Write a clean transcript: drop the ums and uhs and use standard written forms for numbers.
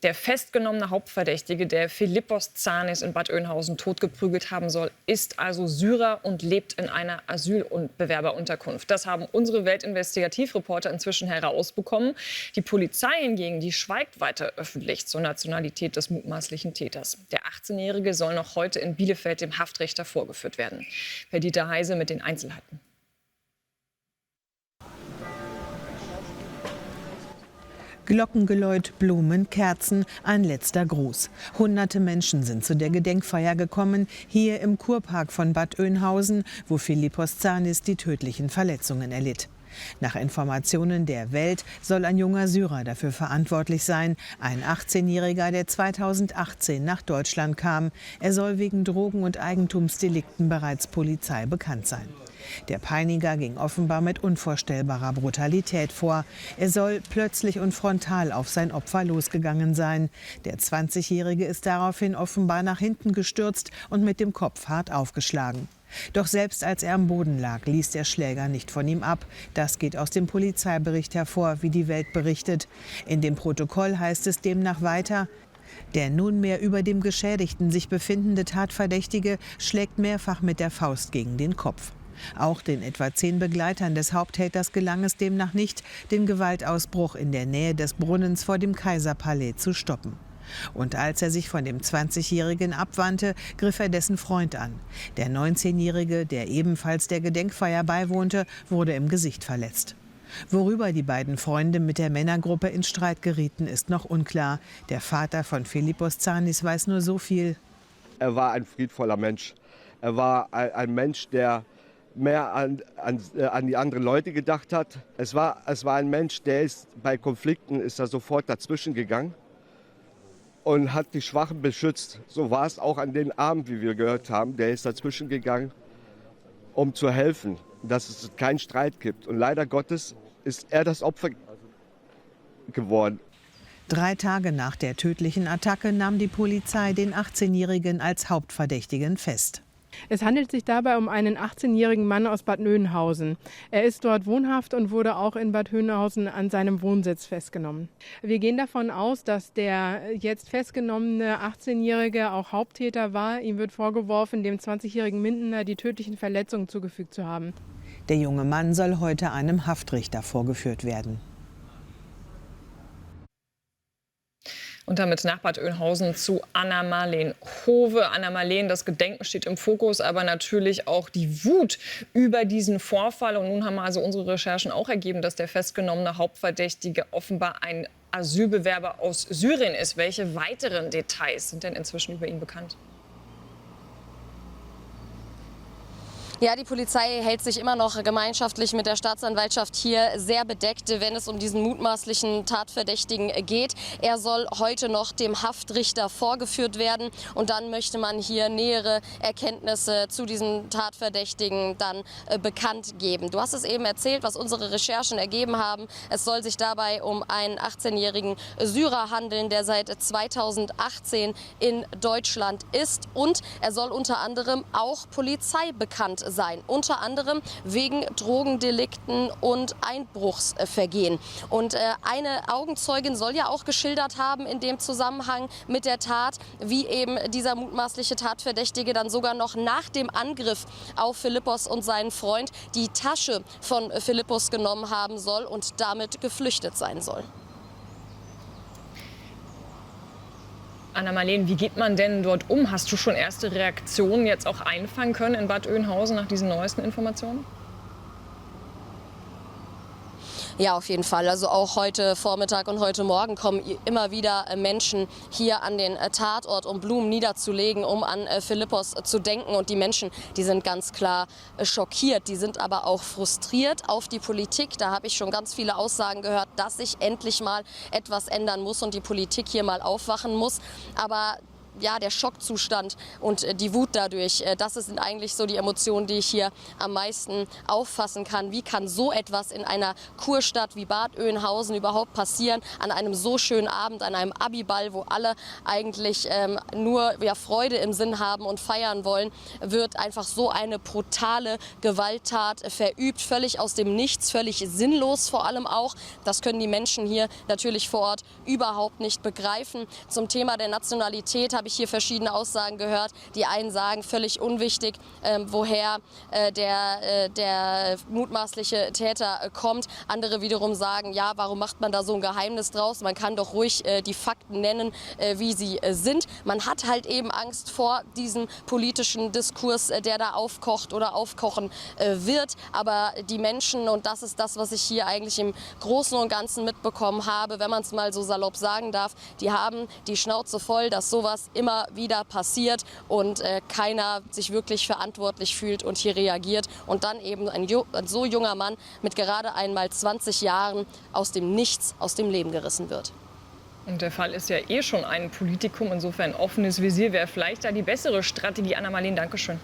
Der festgenommene Hauptverdächtige, der Philippos Tsanis in Bad Oeynhausen totgeprügelt haben soll, ist also Syrer und lebt in einer Asyl- und Bewerberunterkunft. Das haben unsere Weltinvestigativreporter inzwischen herausbekommen. Die Polizei hingegen, die schweigt weiter öffentlich zur Nationalität des mutmaßlichen Täters. Der 18-Jährige soll noch heute in Bielefeld dem Haftrichter vorgeführt werden. Perdita Heise mit den Einzelheiten. Glockengeläut, Blumen, Kerzen, ein letzter Gruß. Hunderte Menschen sind zu der Gedenkfeier gekommen, hier im Kurpark von Bad Oeynhausen, wo Philippos Tsanis die tödlichen Verletzungen erlitt. Nach Informationen der Welt soll ein junger Syrer dafür verantwortlich sein, ein 18-Jähriger, der 2018 nach Deutschland kam. Er soll wegen Drogen- und Eigentumsdelikten bereits Polizei bekannt sein. Der Peiniger ging offenbar mit unvorstellbarer Brutalität vor. Er soll plötzlich und frontal auf sein Opfer losgegangen sein. Der 20-Jährige ist daraufhin offenbar nach hinten gestürzt und mit dem Kopf hart aufgeschlagen. Doch selbst als er am Boden lag, ließ der Schläger nicht von ihm ab. Das geht aus dem Polizeibericht hervor, wie die Welt berichtet. In dem Protokoll heißt es demnach weiter: Der nunmehr über dem Geschädigten sich befindende Tatverdächtige schlägt mehrfach mit der Faust gegen den Kopf. Auch den etwa 10 Begleitern des Haupttäters gelang es demnach nicht, den Gewaltausbruch in der Nähe des Brunnens vor dem Kaiserpalais zu stoppen. Und als er sich von dem 20-Jährigen abwandte, griff er dessen Freund an. Der 19-Jährige, der ebenfalls der Gedenkfeier beiwohnte, wurde im Gesicht verletzt. Worüber die beiden Freunde mit der Männergruppe in Streit gerieten, ist noch unklar. Der Vater von Philippos Tsanis weiß nur so viel. Er war ein friedvoller Mensch. Er war ein Mensch, der mehr an die anderen Leute gedacht hat. Es war ein Mensch, der ist bei Konflikten ist er sofort dazwischen gegangen und hat die Schwachen beschützt. So war es auch an den Abend, wie wir gehört haben. Der ist dazwischen gegangen, um zu helfen, dass es keinen Streit gibt. Und leider Gottes ist er das Opfer geworden. 3 Tage nach der tödlichen Attacke nahm die Polizei den 18-Jährigen als Hauptverdächtigen fest. Es handelt sich dabei um einen 18-jährigen Mann aus Bad Oeynhausen. Er ist dort wohnhaft und wurde auch in Bad Oeynhausen an seinem Wohnsitz festgenommen. Wir gehen davon aus, dass der jetzt festgenommene 18-Jährige auch Haupttäter war. Ihm wird vorgeworfen, dem 20-jährigen Mindener die tödlichen Verletzungen zugefügt zu haben. Der junge Mann soll heute einem Haftrichter vorgeführt werden. Und damit nach Bad Oeynhausen zu Anna-Marleen Hove. Anna-Marleen, das Gedenken steht im Fokus, aber natürlich auch die Wut über diesen Vorfall. Und nun haben also unsere Recherchen auch ergeben, dass der festgenommene Hauptverdächtige offenbar ein Asylbewerber aus Syrien ist. Welche weiteren Details sind denn inzwischen über ihn bekannt? Ja, die Polizei hält sich immer noch gemeinschaftlich mit der Staatsanwaltschaft hier sehr bedeckt, wenn es um diesen mutmaßlichen Tatverdächtigen geht. Er soll heute noch dem Haftrichter vorgeführt werden und dann möchte man hier nähere Erkenntnisse zu diesem Tatverdächtigen dann bekannt geben. Du hast es eben erzählt, was unsere Recherchen ergeben haben. Es soll sich dabei um einen 18-jährigen Syrer handeln, der seit 2018 in Deutschland ist, und er soll unter anderem auch Polizei bekannt sein, unter anderem wegen Drogendelikten und Einbruchsvergehen. Und eine Augenzeugin soll ja auch geschildert haben in dem Zusammenhang mit der Tat, wie eben dieser mutmaßliche Tatverdächtige dann sogar noch nach dem Angriff auf Philippos und seinen Freund die Tasche von Philippos genommen haben soll und damit geflüchtet sein soll. Anna-Marleen, wie geht man denn dort um? Hast du schon erste Reaktionen jetzt auch einfangen können in Bad Oeynhausen nach diesen neuesten Informationen? Ja, auf jeden Fall. Also auch heute Vormittag und heute Morgen kommen immer wieder Menschen hier an den Tatort, um Blumen niederzulegen, um an Philippos zu denken. Und die Menschen, die sind ganz klar schockiert. Die sind aber auch frustriert auf die Politik. Da habe ich schon ganz viele Aussagen gehört, dass sich endlich mal etwas ändern muss und die Politik hier mal aufwachen muss. Aber der Schockzustand und die Wut dadurch, das sind eigentlich so die Emotionen, die ich hier am meisten auffassen kann. Wie kann so etwas in einer Kurstadt wie Bad Oeynhausen überhaupt passieren, an einem so schönen Abend, an einem Abiball, wo alle eigentlich nur Freude im Sinn haben und feiern wollen, wird einfach so eine brutale Gewalttat verübt, völlig aus dem Nichts, völlig sinnlos vor allem auch. Das können die Menschen hier natürlich vor Ort überhaupt nicht begreifen. Zum Thema der Nationalität habe ich hier verschiedene Aussagen gehört. Die einen sagen, völlig unwichtig, woher der mutmaßliche Täter kommt. Andere wiederum sagen, ja, warum macht man da so ein Geheimnis draus? Man kann doch ruhig die Fakten nennen, wie sie sind. Man hat halt eben Angst vor diesem politischen Diskurs, der da aufkocht oder aufkochen wird. Aber die Menschen, und das ist das, was ich hier eigentlich im Großen und Ganzen mitbekommen habe, wenn man es mal so salopp sagen darf, die haben die Schnauze voll, dass sowas immer wieder passiert und keiner sich wirklich verantwortlich fühlt und hier reagiert. Und dann eben ein so junger Mann mit gerade einmal 20 Jahren aus dem Nichts aus dem Leben gerissen wird. Und der Fall ist ja schon ein Politikum, insofern offenes Visier wäre vielleicht da die bessere Strategie. Anna-Marleen, danke schön.